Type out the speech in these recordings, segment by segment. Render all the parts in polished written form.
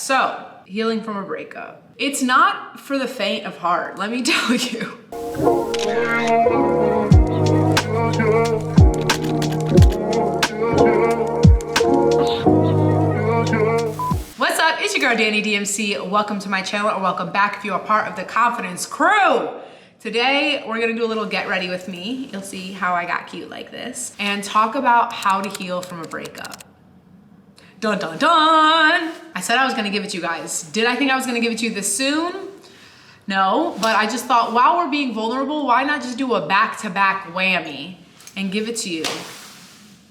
So, healing from a breakup. It's not for the faint of heart, let me tell you. What's up? It's your girl, Danny DMC. Welcome to my channel, or welcome back if you are part of the Confidence Crew. Today, we're gonna do a little get ready with me. You'll see how I got cute like this, and talk about how to heal from a breakup. Dun, dun, dun. I said I was gonna give it to you guys. Did I think I was gonna give it to you this soon? No, but I just thought while we're being vulnerable, why not just do a back-to-back whammy and give it to you?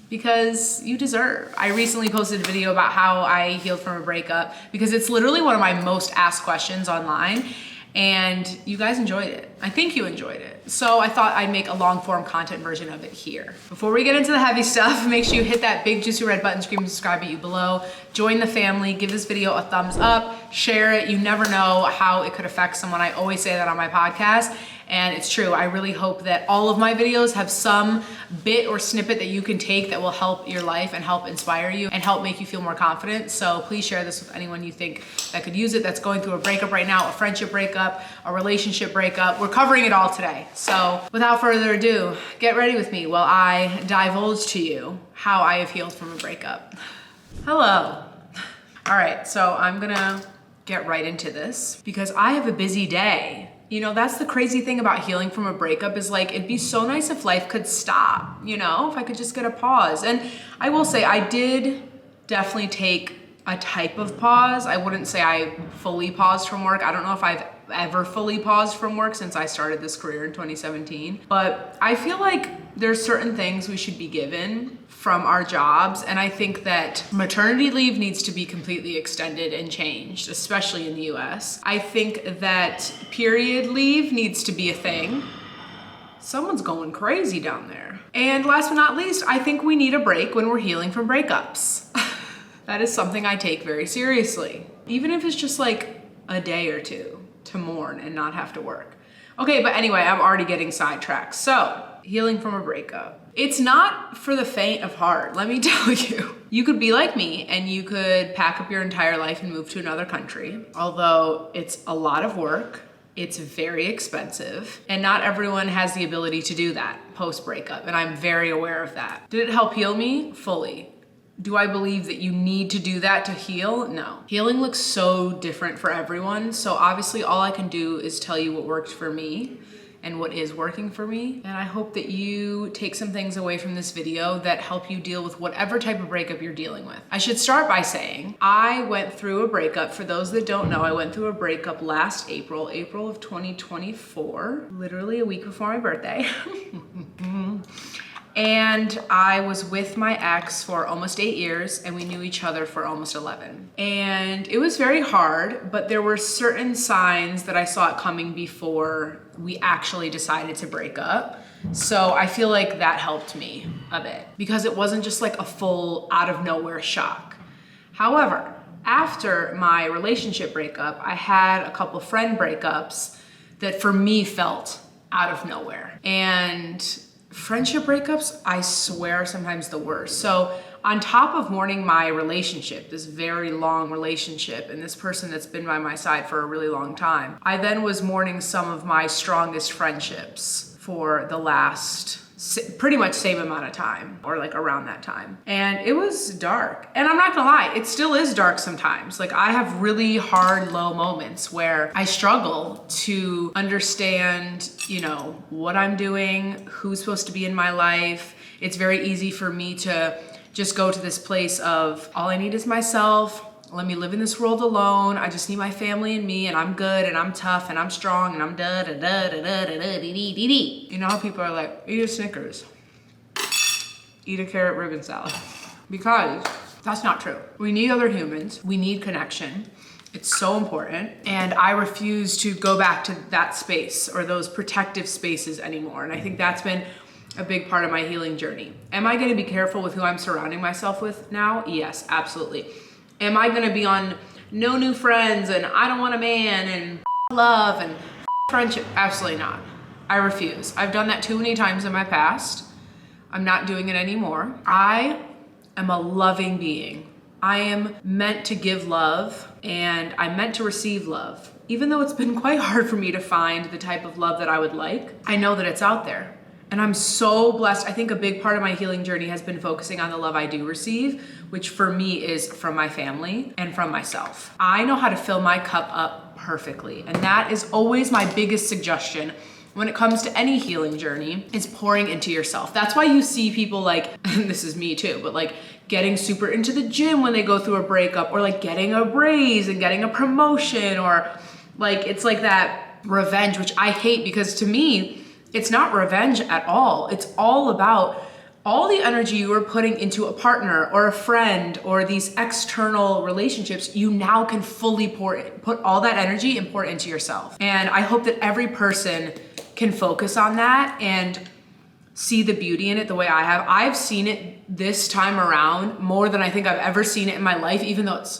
Because you deserve. I recently posted a video about how I healed from a breakup because it's literally one of my most asked questions online, and you guys enjoyed it. I think you enjoyed it. So I thought I'd make a long form content version of it here. Before we get into the heavy stuff, make sure you hit that big juicy red button, scream subscribe at you below. Join the family, give this video a thumbs up, share it. You never know how it could affect someone. I always say that on my podcast. And it's true. I really hope that all of my videos have some bit or snippet that you can take that will help your life and help inspire you and help make you feel more confident. So please share this with anyone you think that could use it, that's going through a breakup right now, a friendship breakup, a relationship breakup. We're covering it all today. So without further ado, get ready with me while I divulge to you how I have healed from a breakup. Hello. All right, so I'm gonna get right into this because I have a busy day. You know, that's the crazy thing about healing from a breakup is like, it'd be so nice if life could stop, you know, if I could just get a pause. And I will say I did definitely take a type of pause. I wouldn't say I fully paused from work. I don't know if I've ever fully paused from work since I started this career in 2017. But I feel like there's certain things we should be given from our jobs. And I think that maternity leave needs to be completely extended and changed, especially in the US. I think that period leave needs to be a thing. Someone's going crazy down there. And last but not least, I think we need a break when we're healing from breakups. That is something I take very seriously. Even if it's just like a day or two to mourn and not have to work. Okay, but anyway, I'm already getting sidetracked. So, healing from a breakup. It's not for the faint of heart, let me tell you. You could be like me and you could pack up your entire life and move to another country. Although it's a lot of work, it's very expensive, and not everyone has the ability to do that post-breakup, and I'm very aware of that. Did it help heal me? Fully. Do I believe that you need to do that to heal? No. Healing looks so different for everyone, so obviously all I can do is tell you what worked for me and what is working for me. And I hope that you take some things away from this video that help you deal with whatever type of breakup you're dealing with. I should start by saying, I went through a breakup. For those that don't know, I went through a breakup last April of 2024, literally a week before my birthday. And I was with my ex for almost 8 years, and we knew each other for almost 11. And it was very hard, but there were certain signs that I saw it coming before we actually decided to break up. So I feel like that helped me a bit because it wasn't just like a full out of nowhere shock. However, after my relationship breakup, I had a couple friend breakups that for me felt out of nowhere. And friendship breakups, I swear, are sometimes the worst. So on top of mourning my relationship, this very long relationship, and this person that's been by my side for a really long time, I then was mourning some of my strongest friendships for the last pretty much same amount of time, or like around that time. And it was dark. And I'm not gonna lie, it still is dark sometimes. Like I have really hard, low moments where I struggle to understand, you know, what I'm doing, who's supposed to be in my life. It's very easy for me to just go to this place of all I need is myself. Let me live in this world alone. I just need my family and me, and I'm good, and I'm tough, and I'm strong, and I'm da da da da da da da dee dee dee. You know how people are like, eat a Snickers, eat a carrot ribbon salad, because that's not true. We need other humans. We need connection. It's so important, and I refuse to go back to that space or those protective spaces anymore. And I think that's been a big part of my healing journey. Am I going to be careful with who I'm surrounding myself with now? Yes, absolutely. Am I gonna be on no new friends and I don't want a man and love and friendship? Absolutely not. I refuse. I've done that too many times in my past. I'm not doing it anymore. I am a loving being. I am meant to give love and I'm meant to receive love. Even though it's been quite hard for me to find the type of love that I would like, I know that it's out there. And I'm so blessed. I think a big part of my healing journey has been focusing on the love I do receive, which for me is from my family and from myself. I know how to fill my cup up perfectly. And that is always my biggest suggestion when it comes to any healing journey, is pouring into yourself. That's why you see people like, and this is me too, but like getting super into the gym when they go through a breakup, or like getting a raise and getting a promotion, or like, it's like that revenge, which I hate, because to me, it's not revenge at all. It's all about all the energy you were putting into a partner or a friend or these external relationships. You now can fully put all that energy and pour it into yourself. And I hope that every person can focus on that and see the beauty in it the way I have. I've seen it this time around more than I think I've ever seen it in my life, even though it's,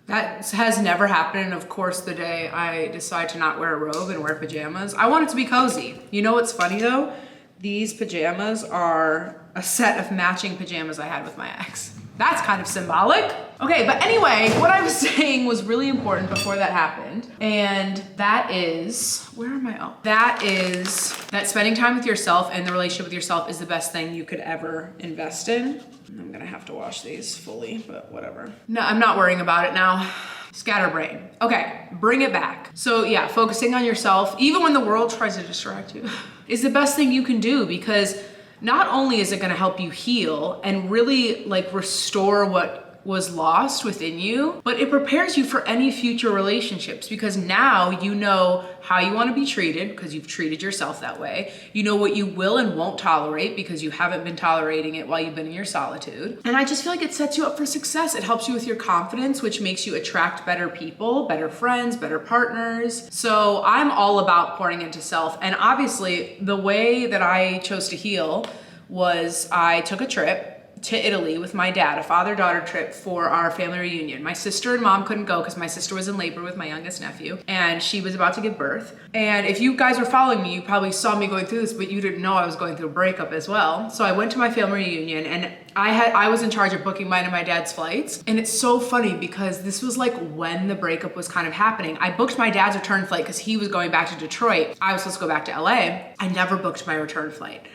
that has never happened. And of course, the day I decide to not wear a robe and wear pajamas, I want it to be cozy. You know what's funny though? These pajamas are a set of matching pajamas I had with my ex. That's kind of symbolic. Okay, but anyway, what I was saying was really important before that happened. And that is, where am I? Oh, that is that spending time with yourself and the relationship with yourself is the best thing you could ever invest in. I'm gonna have to wash these fully, but whatever. No, I'm not worrying about it now. Scatterbrain. Okay, bring it back. So yeah, focusing on yourself, even when the world tries to distract you, is the best thing you can do, because not only is it gonna help you heal and really like restore what was lost within you, but it prepares you for any future relationships, because now you know how you want to be treated because you've treated yourself that way. You know what you will and won't tolerate because you haven't been tolerating it while you've been in your solitude. And I just feel like it sets you up for success. It helps you with your confidence, which makes you attract better people, better friends, better partners. So I'm all about pouring into self. And obviously the way that I chose to heal was I took a trip to Italy with my dad, a father-daughter trip for our family reunion. My sister and mom couldn't go because my sister was in labor with my youngest nephew and she was about to give birth. And if you guys were following me, you probably saw me going through this, but you didn't know I was going through a breakup as well. So I went to my family reunion and I was in charge of booking mine and my dad's flights. And it's so funny because this was like when the breakup was kind of happening. I booked my dad's return flight because he was going back to Detroit. I was supposed to go back to LA. I never booked my return flight.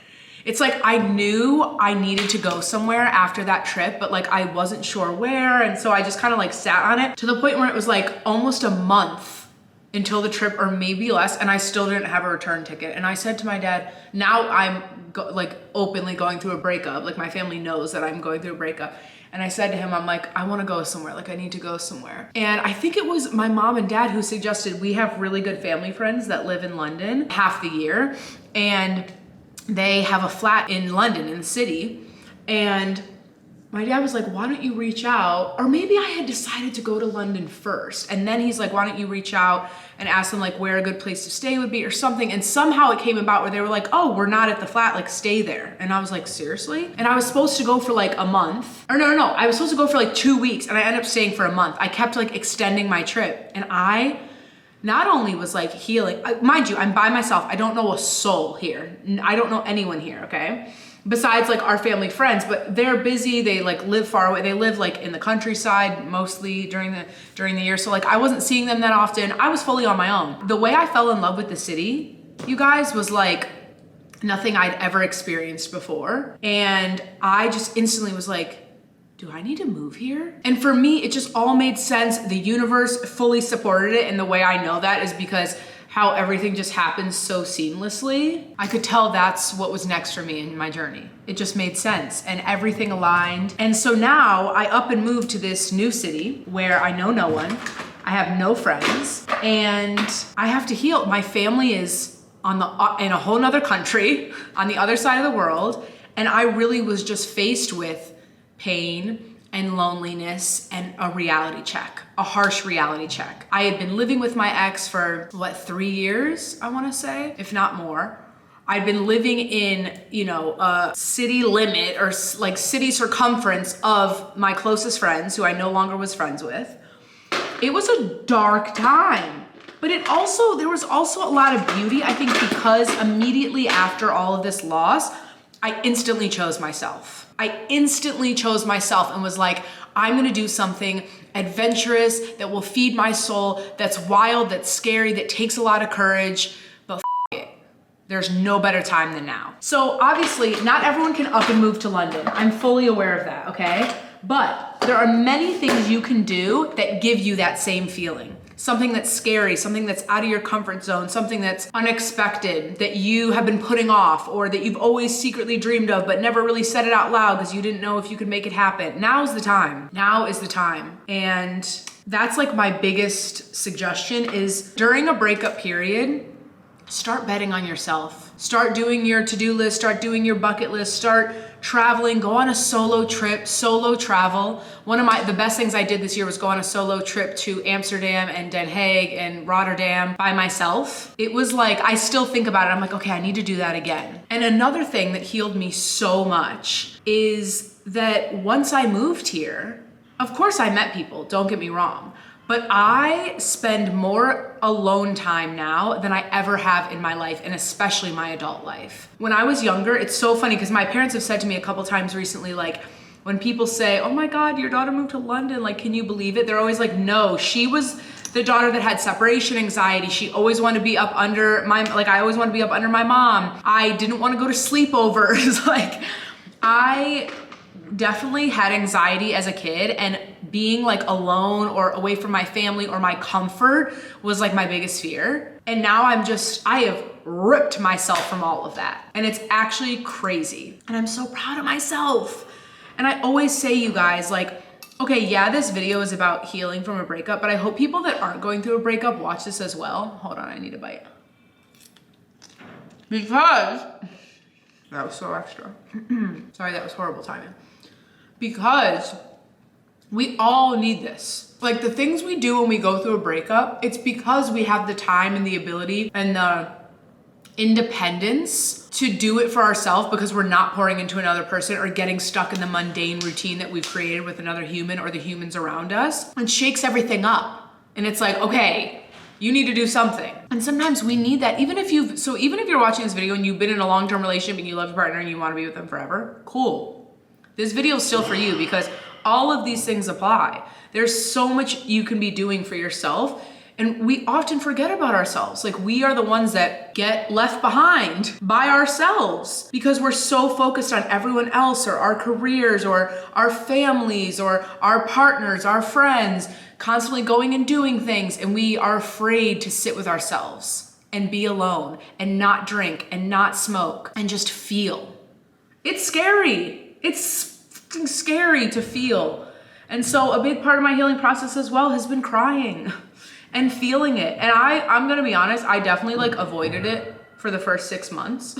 It's like I knew I needed to go somewhere after that trip, but like I wasn't sure where. And so I just kind of like sat on it to the point where it was like almost a month until the trip, or maybe less, and I still didn't have a return ticket. And I said to my dad, now I'm like openly going through a breakup. Like my family knows that I'm going through a breakup. And I said to him, I'm like, I want to go somewhere. Like I need to go somewhere. And I think it was my mom and dad who suggested, we have really good family friends that live in London half the year. And they have a flat in London, in the city. And my dad was like, why don't you reach out? Or maybe I had decided to go to London first. And then he's like, why don't you reach out and ask them like where a good place to stay would be or something. And somehow it came about where they were like, oh, we're not at the flat, like stay there. And I was like, seriously? And I was supposed to go for like a month. Or no, I was supposed to go for like 2 weeks and I ended up staying for a month. I kept like extending my trip. And I not only was like healing, mind you, I'm by myself. I don't know a soul here. I don't know anyone here, okay? Besides like our family friends, but they're busy. They like live far away. They live like in the countryside mostly during the year. So like I wasn't seeing them that often. I was fully on my own. The way I fell in love with the city, you guys, was like nothing I'd ever experienced before. And I just instantly was like, do I need to move here? And for me, it just all made sense. The universe fully supported it. And the way I know that is because how everything just happens so seamlessly. I could tell that's what was next for me in my journey. It just made sense and everything aligned. And so now I up and moved to this new city where I know no one. I have no friends and I have to heal. My family is in a whole nother country on the other side of the world. And I really was just faced with pain and loneliness and a reality check, a harsh reality check. I had been living with my ex for 3 years, I wanna say, if not more. I'd been living in, a city limit or like city circumference of my closest friends who I no longer was friends with. It was a dark time, but there was also a lot of beauty, I think, because immediately after all of this loss, I instantly chose myself. I instantly chose myself and was like, I'm gonna do something adventurous that will feed my soul, that's wild, that's scary, that takes a lot of courage, but it. There's no better time than now. So obviously, not everyone can up and move to London. I'm fully aware of that, okay? But there are many things you can do that give you that same feeling. Something that's scary, something that's out of your comfort zone, something that's unexpected, that you have been putting off, or that you've always secretly dreamed of but never really said it out loud because you didn't know if you could make it happen. Now's the time. Now is the time. And that's like my biggest suggestion is during a breakup period, start betting on yourself. Start doing your to-do list, start doing your bucket list, start traveling, go on a solo trip, solo travel. One of the best things I did this year was go on a solo trip to Amsterdam and Den Haag and Rotterdam by myself. It was like, I still think about it. I'm like, okay, I need to do that again. And another thing that healed me so much is that once I moved here, of course I met people, don't get me wrong, but I spend more alone time now than I ever have in my life, and especially my adult life. When I was younger, it's so funny because my parents have said to me a couple times recently, like, when people say, oh my God, your daughter moved to London, like, can you believe it? They're always like, no, she was the daughter that had separation anxiety. She always wanted to be up under I always wanted to be up under my mom. I didn't want to go to sleepovers. Like, I definitely had anxiety as a kid, and being like alone or away from my family or my comfort was like my biggest fear. And now I have ripped myself from all of that. And it's actually crazy. And I'm so proud of myself. And I always say, you guys, like, okay, yeah, this video is about healing from a breakup, but I hope people that aren't going through a breakup watch this as well. Hold on, I need a bite. Because, that was so extra. Sorry, that was horrible timing. Because we all need this. Like, the things we do when we go through a breakup, it's because we have the time and the ability and the independence to do it for ourselves, because we're not pouring into another person or getting stuck in the mundane routine that we've created with another human or the humans around us. It shakes everything up. And it's like, okay, you need to do something. And sometimes we need that. Even if you're watching this video and you've been in a long-term relationship and you love your partner and you want to be with them forever, cool. This video is still for you, because all of these things apply. There's so much you can be doing for yourself, and we often forget about ourselves. Like, we are the ones that get left behind by ourselves because we're so focused on everyone else or our careers or our families or our partners, our friends, constantly going and doing things, and we are afraid to sit with ourselves and be alone and not drink and not smoke and just feel. It's scary. It's scary to feel. And so a big part of my healing process as well has been crying and feeling it. And I'm gonna be honest, I definitely like avoided it for the first 6 months.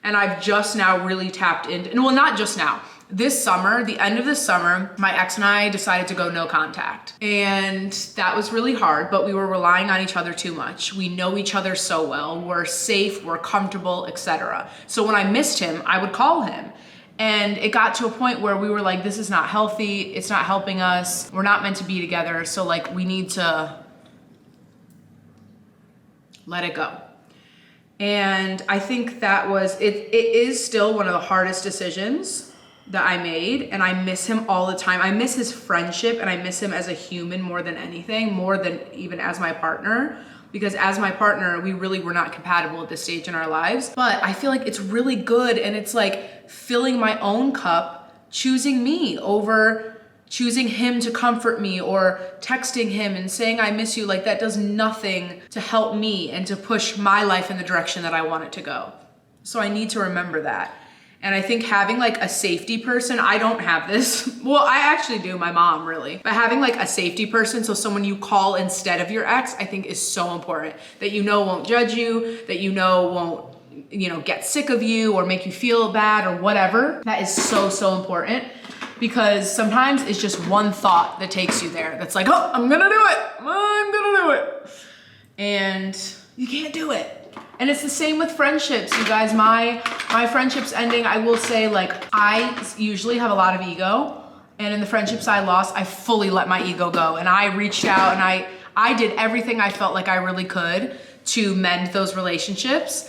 And I've just now really tapped into, and well, not just now, this summer, the end of this summer, my ex and I decided to go no contact. And that was really hard, but we were relying on each other too much. We know each other so well, we're safe, we're comfortable, etc. So when I missed him, I would call him. And it got to a point where we were like, this is not healthy, it's not helping us, we're not meant to be together, so like, we need to let it go. And I think that was, it is still one of the hardest decisions that I made, and I miss him all the time. I miss his friendship, and I miss him as a human more than anything, more than even as my partner. Because as my partner, we really were not compatible at this stage in our lives. But I feel like it's really good, and it's like filling my own cup, choosing me over choosing him to comfort me or texting him and saying I miss you. Like, that does nothing to help me and to push my life in the direction that I want it to go. So I need to remember that. And I think having like a safety person, I don't have this. Well, I actually do, my mom really. But having like a safety person, so someone you call instead of your ex, I think is so important. That you know won't judge you, that you know won't, get sick of you or make you feel bad or whatever. That is so, so important. Because sometimes it's just one thought that takes you there. That's like, oh, I'm gonna do it. I'm gonna do it. And you can't do it. And it's the same with friendships, you guys. My friendships ending, I will say, like, I usually have a lot of ego, and in the friendships I lost, I fully let my ego go, and I reached out and I did everything I felt like I really could to mend those relationships.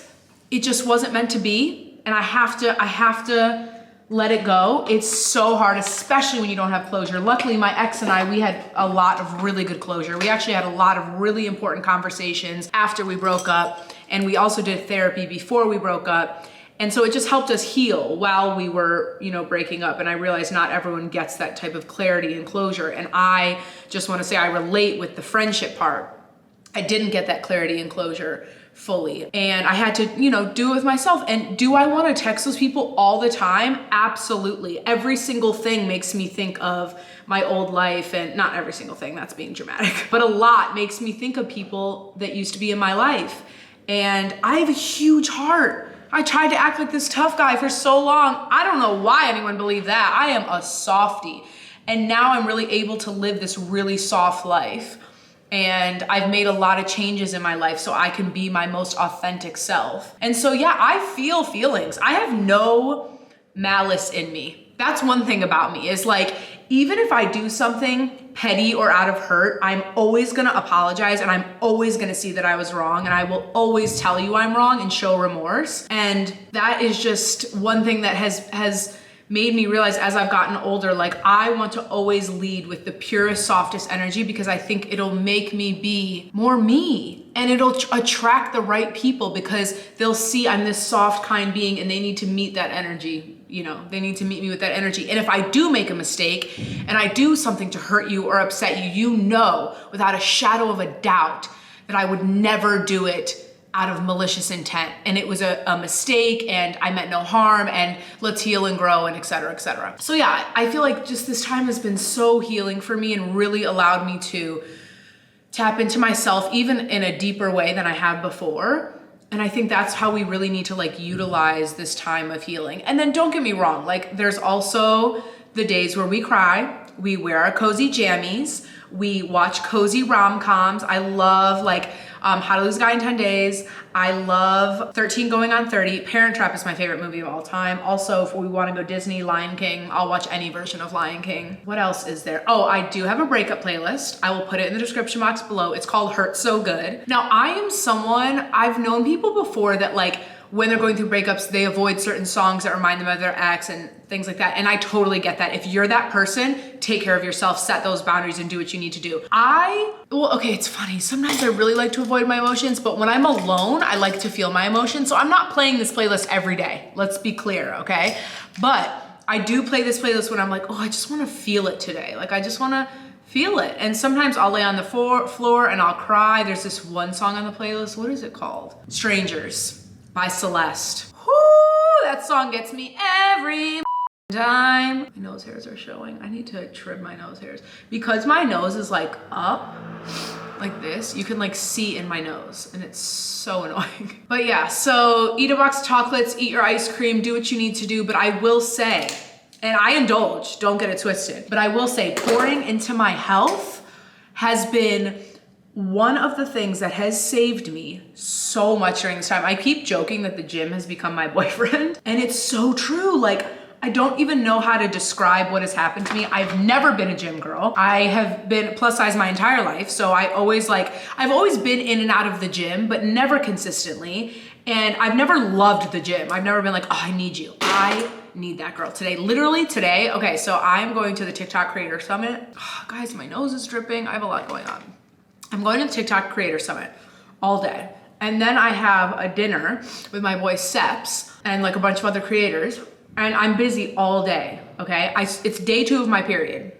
It just wasn't meant to be, and I have to let it go. It's so hard, especially when you don't have closure. Luckily, my ex and I, we had a lot of really good closure. We actually had a lot of really important conversations after we broke up. And we also did therapy before we broke up. And so it just helped us heal while we were, breaking up. And I realized not everyone gets that type of clarity and closure. And I just want to say I relate with the friendship part. I didn't get that clarity and closure fully. And I had to, do it with myself. And do I want to text those people all the time? Absolutely. Every single thing makes me think of my old life, and not every single thing, that's being dramatic, but a lot makes me think of people that used to be in my life. And I have a huge heart. I tried to act like this tough guy for so long. I don't know why anyone believed that. I am a softie. And now I'm really able to live this really soft life. And I've made a lot of changes in my life so I can be my most authentic self. And so, yeah, I feel feelings. I have no malice in me. That's one thing about me is like, even if I do something petty or out of hurt, I'm always gonna apologize and I'm always gonna see that I was wrong, and I will always tell you I'm wrong and show remorse. And that is just one thing that has made me realize as I've gotten older, like I want to always lead with the purest, softest energy, because I think it'll make me be more me, and it'll attract the right people because they'll see I'm this soft, kind being, and they need to meet that energy. They need to meet me with that energy. And if I do make a mistake and I do something to hurt you or upset you, without a shadow of a doubt that I would never do it out of malicious intent. And it was a mistake and I meant no harm, and let's heal and grow, and et cetera, et cetera. So yeah, I feel like just this time has been so healing for me and really allowed me to tap into myself even in a deeper way than I have before. And I think that's how we really need to utilize this time of healing. And then don't get me wrong, there's also the days where we cry, we wear our cozy jammies, we watch cozy rom-coms. I love How to Lose a Guy in 10 Days. I love 13 Going on 30. Parent Trap is my favorite movie of all time. Also, if we want to go Disney, Lion King, I'll watch any version of Lion King. What else is there? Oh, I do have a breakup playlist. I will put it in the description box below. It's called Hurt So Good. Now, I am someone, I've known people before that when they're going through breakups, they avoid certain songs that remind them of their ex and things like that. And I totally get that. If you're that person, take care of yourself, set those boundaries, and do what you need to do. It's funny. Sometimes I really like to avoid my emotions, but when I'm alone, I like to feel my emotions. So I'm not playing this playlist every day. Let's be clear, okay? But I do play this playlist when I'm like, oh, I just want to feel it today. I just want to feel it. And sometimes I'll lay on the floor and I'll cry. There's this one song on the playlist. What is it called? Strangers by Celeste. Whoo, that song gets me every time. My nose hairs are showing. I need to trim my nose hairs because my nose is up like this. You can see in my nose and it's so annoying. But yeah, so eat a box of chocolates, eat your ice cream, do what you need to do. But I will say, and I indulge, don't get it twisted, but I will say pouring into my health has been one of the things that has saved me so much during this time. I keep joking that the gym has become my boyfriend, and it's so true. I don't even know how to describe what has happened to me. I've never been a gym girl. I have been plus size my entire life. So I've always been in and out of the gym, but never consistently. And I've never loved the gym. I've never been oh, I need you. I need that girl today. Literally today. Okay, so I'm going to the TikTok Creator Summit. Oh, guys, my nose is dripping. I have a lot going on. I'm going to the TikTok Creator Summit all day. And then I have a dinner with my boy Seps and a bunch of other creators. And I'm busy all day, okay? It's day 2 of my period.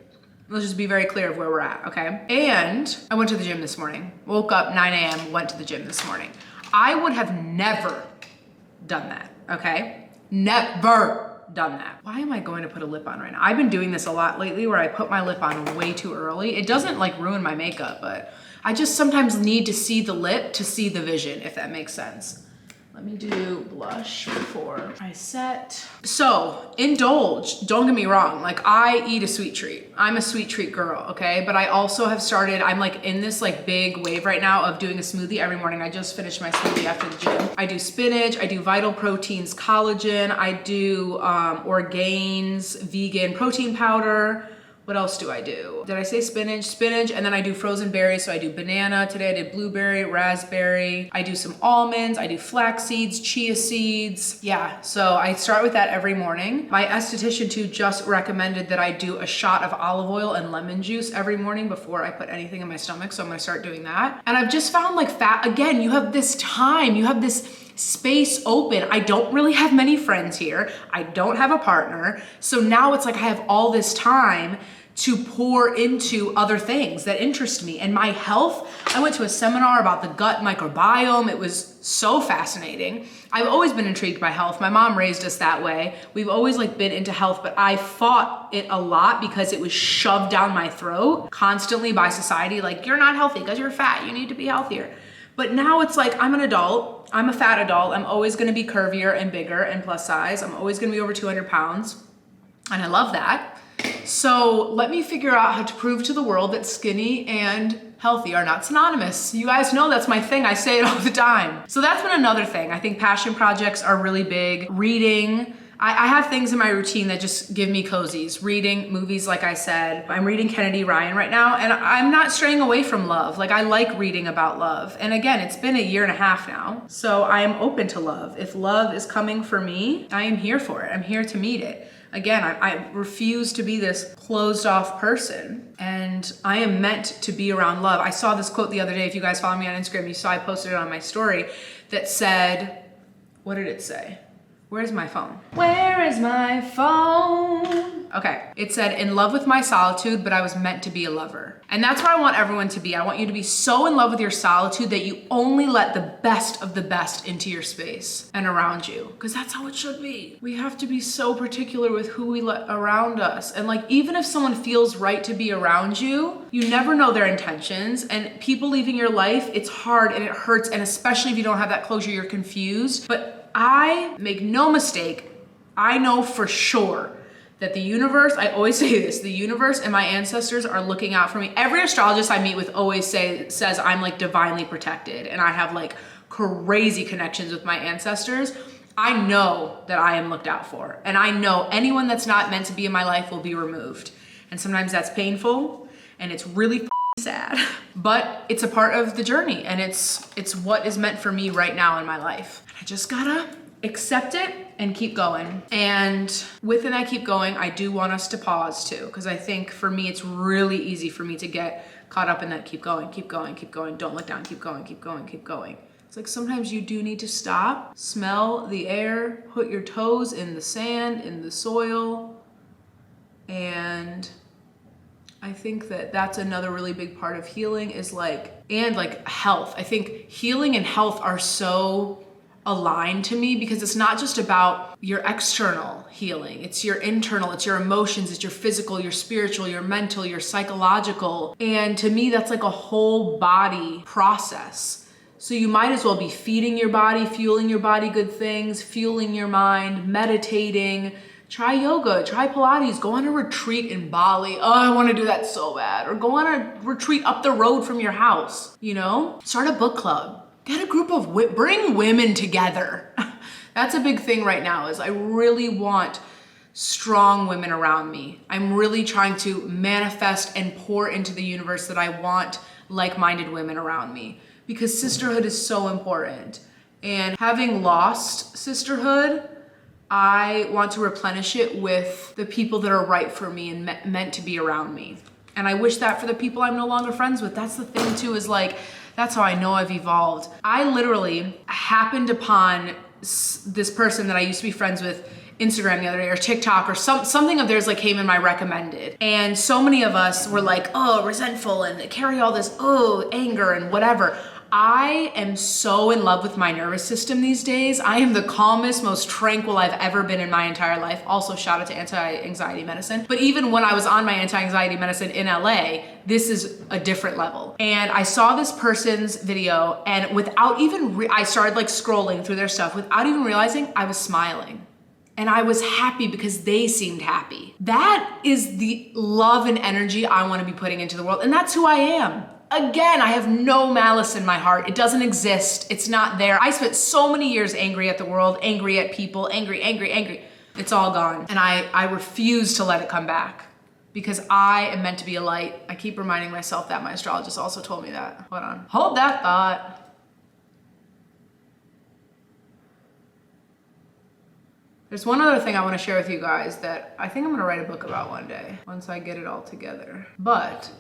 Let's just be very clear of where we're at, okay? And I went to the gym this morning. Woke up 9 a.m., went to the gym this morning. I would have never done that, okay? Never done that. Why am I going to put a lip on right now? I've been doing this a lot lately where I put my lip on way too early. It doesn't ruin my makeup, but I just sometimes need to see the lip to see the vision, if that makes sense. Let me do blush before I set. So indulge, don't get me wrong. I eat a sweet treat. I'm a sweet treat girl, okay? But I also have started, I'm in this big wave right now of doing a smoothie every morning. I just finished my smoothie after the gym. I do spinach, I do Vital Proteins collagen, I do Orgains vegan protein powder. What else do I do? did I say spinach? Spinach, and then I do frozen berries. So I do banana. Today I did blueberry, raspberry. I do some almonds. I do flax seeds, chia seeds. Yeah, so I start with that every morning. My esthetician too just recommended that I do a shot of olive oil and lemon juice every morning before I put anything in my stomach. So I'm gonna start doing that. And I've just found like again, you have this time, you have this space open. I don't really have many friends here. I don't have a partner. So now it's like I have all this time to pour into other things that interest me. And my health, I went to a seminar about the gut microbiome. It was so fascinating. I've always been intrigued by health. My mom raised us that way. We've always like been into health, but I fought it a lot because it was shoved down my throat constantly by society. Like, you're not healthy because you're fat. You need to be healthier. But now it's like, I'm an adult. I'm a fat adult. I'm always gonna be curvier and bigger and plus size. I'm always gonna be over 200 pounds. And I love that. So let me figure out how to prove to the world that skinny and healthy are not synonymous. You guys know that's my thing. I say it all the time. So that's been another thing. I think passion projects are really big. Reading. I have things in my routine that just give me cozies. Reading, movies, like I said. I'm reading Kennedy Ryan right now, and I'm not straying away from love. Like, I like reading about love. And again, it's been 1.5 years now. So I am open to love. If love is coming for me, I am here for it. I'm here to meet it. Again, I refuse to be this closed off person, and I am meant to be around love. I saw this quote the other day. If you guys follow me on Instagram, you saw I posted it on my story that said, what did it say? Where's my phone? Where is my phone? Okay, it said, in love with my solitude, but I was meant to be a lover. And that's where I want everyone to be. I want you to be so in love with your solitude that you only let the best of the best into your space and around you, because that's how it should be. We have to be so particular with who we let around us. And like, even if someone feels right to be around you, you never know their intentions. And people leaving your life, it's hard and it hurts. And especially if you don't have that closure, you're confused. But I make no mistake, I know for sure that the universe, I always say this, the universe and my ancestors are looking out for me. Every astrologist I meet with always says I'm like divinely protected and I have like crazy connections with my ancestors. I know that I am looked out for, and I know anyone that's not meant to be in my life will be removed. And sometimes that's painful and it's really sad, but it's a part of the journey, and it's what is meant for me right now in my life. I just gotta accept it and keep going. And within that keep going, I do want us to pause too, because I think for me, it's really easy for me to get caught up in that keep going, keep going, keep going, don't look down, keep going, keep going, keep going. It's like sometimes you do need to stop, smell the air, put your toes in the sand, in the soil, and I think that that's another really big part of healing is like health. I think healing and health are so aligned to me because it's not just about your external healing. It's your internal, it's your emotions, it's your physical, your spiritual, your mental, your psychological. And to me, that's like a whole body process. So you might as well be feeding your body, fueling your body good things, fueling your mind, meditating. Try yoga, try Pilates, go on a retreat in Bali. Oh, I want to do that so bad. Or go on a retreat up the road from your house, you know? Start a book club. Get a group of, bring women together. That's a big thing right now is I really want strong women around me. I'm really trying to manifest and pour into the universe that I want like-minded women around me because sisterhood is so important. And having lost sisterhood, I want to replenish it with the people that are right for me and meant to be around me. And I wish that for the people I'm no longer friends with. That's the thing too, is like, that's how I know I've evolved. I literally happened upon this person that I used to be friends with Instagram the other day or TikTok or something of theirs like came in my recommended. And so many of us were like, oh, resentful and carry all this, oh, anger and whatever. I am so in love with my nervous system these days. I am the calmest, most tranquil I've ever been in my entire life. Also, shout out to anti-anxiety medicine. But even when I was on my anti-anxiety medicine in LA, this is a different level. And I saw this person's video and without even, I started like scrolling through their stuff without even realizing I was smiling. And I was happy because they seemed happy. That is the love and energy I want to be putting into the world. And that's who I am. Again, I have no malice in my heart. It doesn't exist. It's not there. I spent so many years angry at the world, angry at people, angry. It's all gone. And I refuse to let it come back. because I am meant to be a light. I keep reminding myself that. My astrologist also told me that. Hold on. Hold that thought. There's one other thing I want to share with you guys that I think I'm going to write a book about one day once I get it all together. But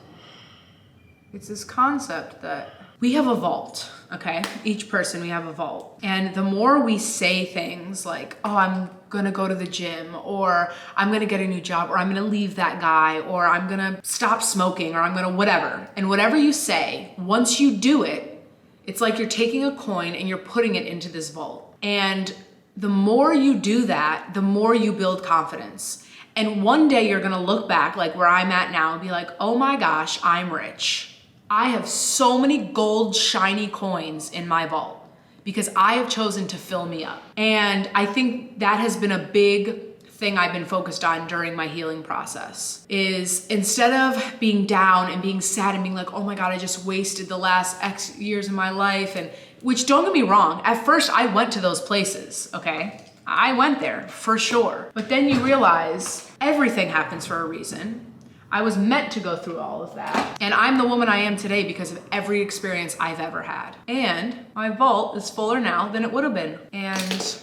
it's this concept that we have a vault, okay? Each person, we have a vault. And the more we say things like, oh, I'm gonna go to the gym, or I'm gonna get a new job, or I'm gonna leave that guy, or I'm gonna stop smoking, or I'm gonna whatever. And whatever you say, once you do it, it's like you're taking a coin and you're putting it into this vault. And the more you do that, the more you build confidence. And one day you're gonna look back like where I'm at now and be like, oh my gosh, I'm rich. I have so many gold shiny coins in my vault because I have chosen to fill me up. And I think that has been a big thing I've been focused on during my healing process, is instead of being down and being sad and being like, oh my God, I just wasted the last X years of my life. And which, don't get me wrong, at first I went to those places, okay? I went there for sure. But then you realize everything happens for a reason. I was meant to go through all of that. And I'm the woman I am today because of every experience I've ever had. And my vault is fuller now than it would have been. And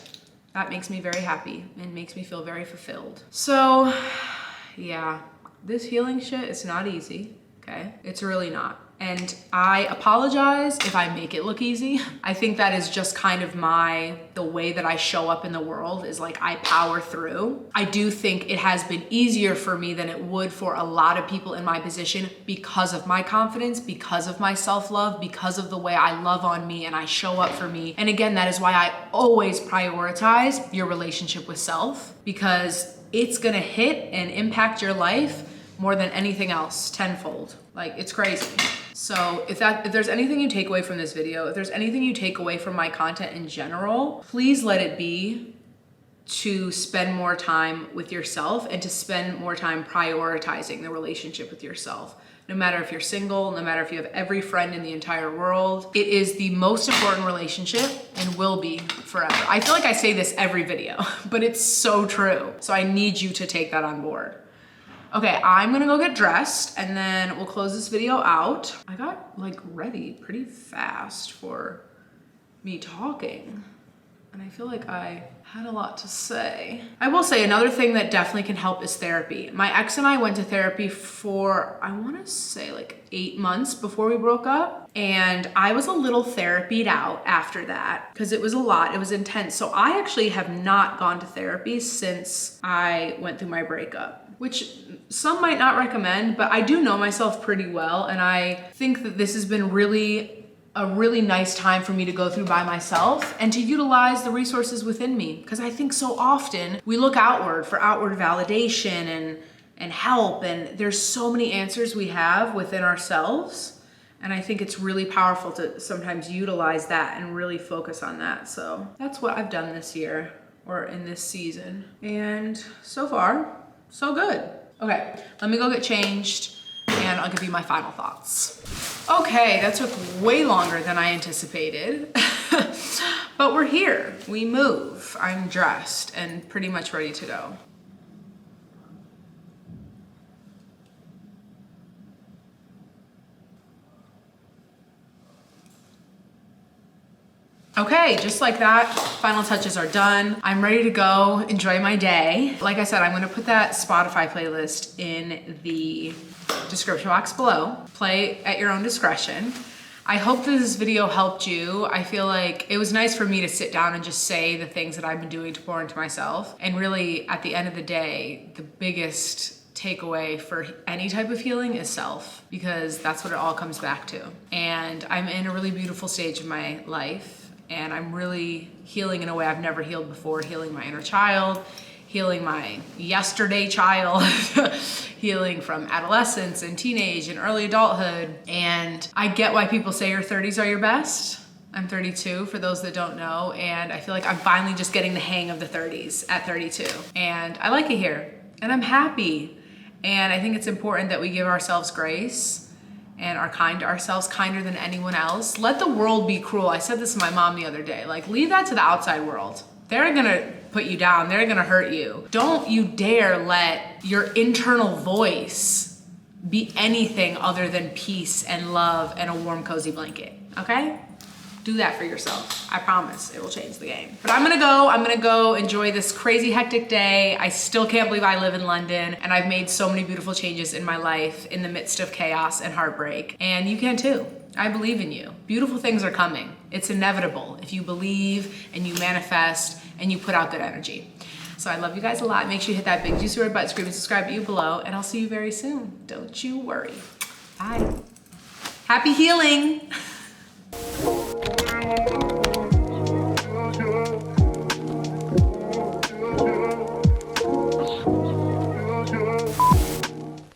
that makes me very happy and makes me feel very fulfilled. So yeah, this healing shit is not easy, okay? It's really not. And I apologize if I make it look easy. I think that is just kind of the way that I show up in the world, is like I power through. I do think it has been easier for me than it would for a lot of people in my position because of my confidence, because of my self-love, because of the way I love on me and I show up for me. And again, that is why I always prioritize your relationship with self, because it's gonna hit and impact your life more than anything else tenfold. Like, it's crazy. So if there's anything you take away from this video, if there's anything you take away from my content in general, please let it be to spend more time with yourself and to spend more time prioritizing the relationship with yourself. No matter if you're single, no matter if you have every friend in the entire world, it is the most important relationship and will be forever. I feel like I say this every video, but it's so true. So I need you to take that on board. Okay, I'm gonna go get dressed and then we'll close this video out. I got like ready pretty fast for me talking, and I feel like I had a lot to say. I will say another thing that definitely can help is therapy. My ex and I went to therapy for, I wanna say like 8 months before we broke up. And I was a little therapied out after that because it was a lot, it was intense. So I actually have not gone to therapy since I went through my breakup, which some might not recommend, but I do know myself pretty well. And I think that this has been a really nice time for me to go through by myself and to utilize the resources within me. Because I think so often we look outward for outward validation and help, and there's so many answers we have within ourselves. And I think it's really powerful to sometimes utilize that and really focus on that. So that's what I've done this year, or in this season. And so far, so good. Okay, let me go get changed and I'll give you my final thoughts. Okay, that took way longer than I anticipated, but we're here, we move. I'm dressed and pretty much ready to go. Okay, just like that, final touches are done. I'm ready to go enjoy my day. Like I said, I'm gonna put that Spotify playlist in the description box below. Play at your own discretion. I hope that this video helped you. I feel like it was nice for me to sit down and just say the things that I've been doing to pour into myself. And really, at the end of the day, the biggest takeaway for any type of healing is self, because that's what it all comes back to. And I'm in a really beautiful stage of my life. And I'm really healing in a way I've never healed before, healing my inner child, healing my yesterday child, healing from adolescence and teenage and early adulthood. And I get why people say your 30s are your best. I'm 32 for those that don't know. And I feel like I'm finally just getting the hang of the 30s at 32. And I like it here and I'm happy. And I think it's important that we give ourselves grace and are kind to ourselves, kinder than anyone else. Let the world be cruel. I said this to my mom the other day, like, leave that to the outside world. They're gonna put you down. They're gonna hurt you. Don't you dare let your internal voice be anything other than peace and love and a warm, cozy blanket, okay? Do that for yourself. I promise it will change the game. But I'm gonna go enjoy this crazy hectic day. I still can't believe I live in London and I've made so many beautiful changes in my life in the midst of chaos and heartbreak. And you can too. I believe in you. Beautiful things are coming. It's inevitable if you believe and you manifest and you put out good energy. So I love you guys a lot. Make sure you hit that big juicy red button, scream and subscribe to you below, and I'll see you very soon. Don't you worry. Bye. Happy healing.